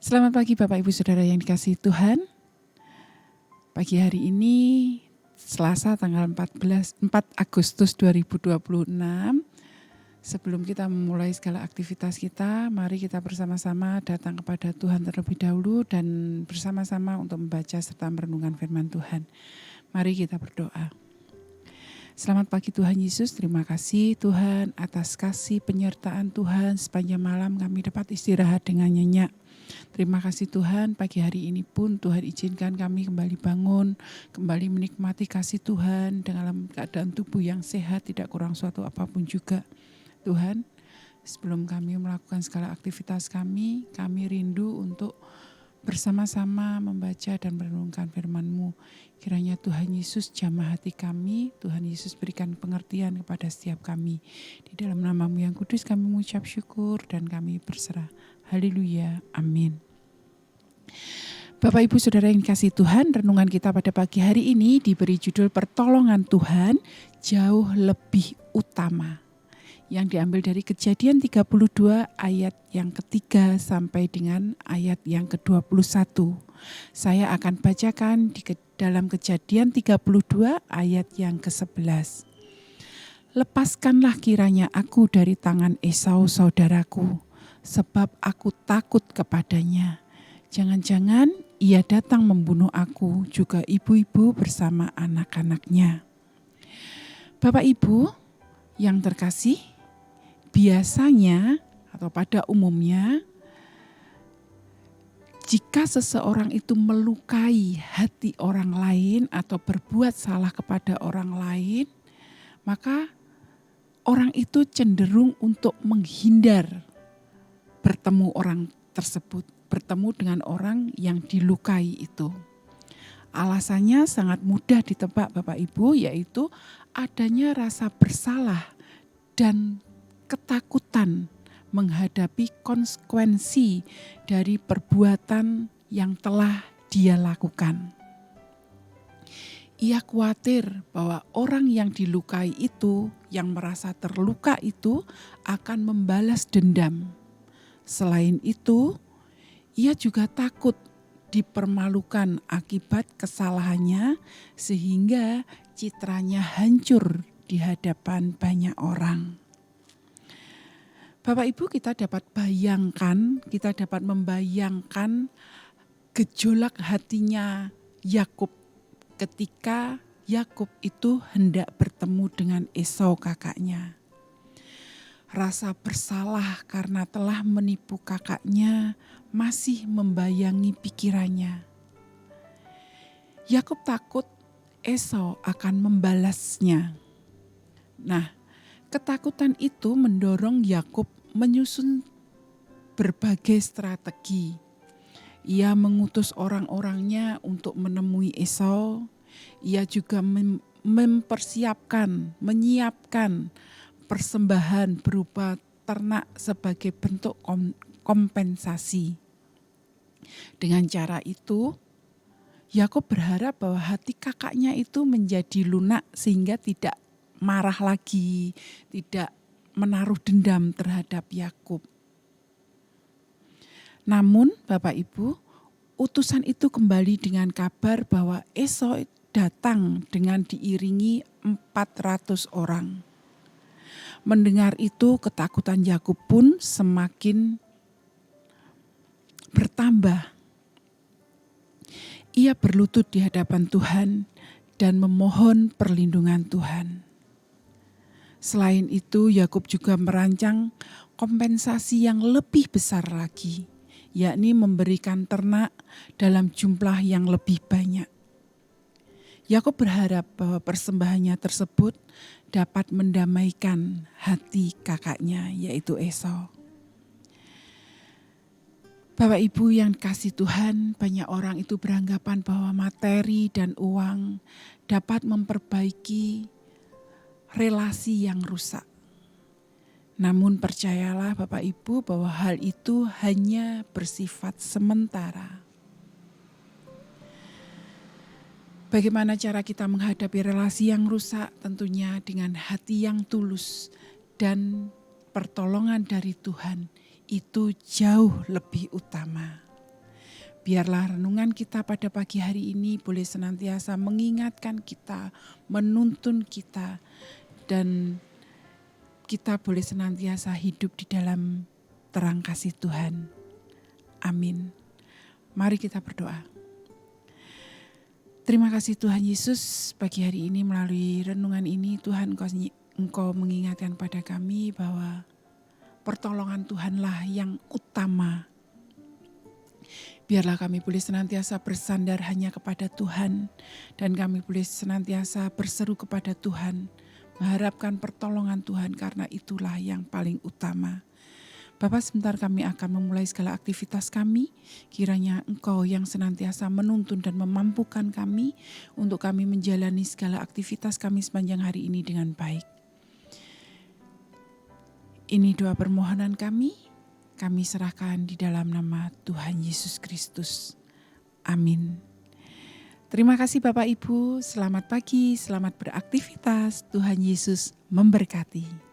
Selamat pagi Bapak Ibu Saudara yang dikasihi Tuhan. Pagi hari ini Selasa tanggal 4 Agustus 2026. Sebelum kita memulai segala aktivitas kita, mari kita bersama-sama datang kepada Tuhan terlebih dahulu dan bersama-sama untuk membaca serta merenungkan firman Tuhan. Mari kita berdoa. Selamat pagi Tuhan Yesus, terima kasih Tuhan atas kasih penyertaan Tuhan sepanjang malam kami dapat istirahat dengan nyenyak. Terima kasih Tuhan, pagi hari ini pun Tuhan izinkan kami kembali bangun, kembali menikmati kasih Tuhan dalam keadaan tubuh yang sehat, tidak kurang suatu apapun juga. Tuhan, sebelum kami melakukan segala aktivitas kami rindu untuk bersama-sama membaca dan merenungkan firman-Mu. Kiranya Tuhan Yesus jamah hati kami, Tuhan Yesus berikan pengertian kepada setiap kami. Di dalam nama-Mu yang kudus kami mengucap syukur dan kami berserah. Haleluya, amin. Bapak Ibu Saudara yang dikasihi Tuhan, renungan kita pada pagi hari ini diberi judul Pertolongan Tuhan Jauh Lebih Utama. Yang diambil dari Kejadian 32 ayat yang ketiga sampai dengan ayat yang ke-21. Saya akan bacakan di dalam Kejadian 32 ayat yang ke-11. Lepaskanlah kiranya aku dari tangan Esau saudaraku, sebab aku takut kepadanya. Jangan-jangan ia datang membunuh aku, juga ibu-ibu bersama anak-anaknya. Bapak Ibu yang terkasih, biasanya atau pada umumnya, jika seseorang itu melukai hati orang lain atau berbuat salah kepada orang lain, maka orang itu cenderung untuk menghindar bertemu orang tersebut, bertemu dengan orang yang dilukai itu. Alasannya sangat mudah ditebak Bapak Ibu, yaitu adanya rasa bersalah dan ketakutan menghadapi konsekuensi dari perbuatan yang telah dia lakukan. Ia khawatir bahwa orang yang dilukai itu, yang merasa terluka itu, akan membalas dendam. Selain itu, ia juga takut dipermalukan akibat kesalahannya sehingga citranya hancur di hadapan banyak orang. Bapak Ibu, kita dapat membayangkan gejolak hatinya Yakub ketika Yakub itu hendak bertemu dengan Esau kakaknya. Rasa bersalah karena telah menipu kakaknya masih membayangi pikirannya. Yakub takut Esau akan membalasnya. Nah, ketakutan itu mendorong Yakub menyusun berbagai strategi. Ia mengutus orang-orangnya untuk menemui Esau. Ia juga menyiapkan persembahan berupa ternak sebagai bentuk kompensasi. Dengan cara itu, Yakub berharap bahwa hati kakaknya itu menjadi lunak sehingga tidak marah lagi, tidak menaruh dendam terhadap Yakub. Namun Bapak Ibu, utusan itu kembali dengan kabar bahwa Esau datang dengan diiringi 400 orang. Mendengar itu, ketakutan Yakub pun semakin bertambah. Ia berlutut di hadapan Tuhan dan memohon perlindungan Tuhan. Selain itu, Yakub juga merancang kompensasi yang lebih besar lagi, yakni memberikan ternak dalam jumlah yang lebih banyak. Yakub berharap bahwa persembahannya tersebut dapat mendamaikan hati kakaknya, yaitu Esau. Bapak Ibu yang kasih Tuhan, banyak orang itu beranggapan bahwa materi dan uang dapat memperbaiki relasi yang rusak. Namun percayalah Bapak Ibu bahwa hal itu hanya bersifat sementara. Bagaimana cara kita menghadapi relasi yang rusak? Tentunya dengan hati yang tulus dan pertolongan dari Tuhan itu jauh lebih utama. Biarlah renungan kita pada pagi hari ini boleh senantiasa mengingatkan kita, menuntun kita, dan kita boleh senantiasa hidup di dalam terang kasih Tuhan. Amin. Mari kita berdoa. Terima kasih Tuhan Yesus, pagi hari ini melalui renungan ini Tuhan Engkau mengingatkan pada kami bahwa pertolongan Tuhanlah yang utama. Biarlah kami boleh senantiasa bersandar hanya kepada Tuhan dan kami boleh senantiasa berseru kepada Tuhan, mengharapkan pertolongan Tuhan karena itulah yang paling utama. Bapa, sebentar kami akan memulai segala aktivitas kami, kiranya Engkau yang senantiasa menuntun dan memampukan kami untuk kami menjalani segala aktivitas kami sepanjang hari ini dengan baik. Ini doa permohonan kami serahkan di dalam nama Tuhan Yesus Kristus. Amin. Terima kasih Bapak Ibu, selamat pagi, selamat beraktivitas, Tuhan Yesus memberkati.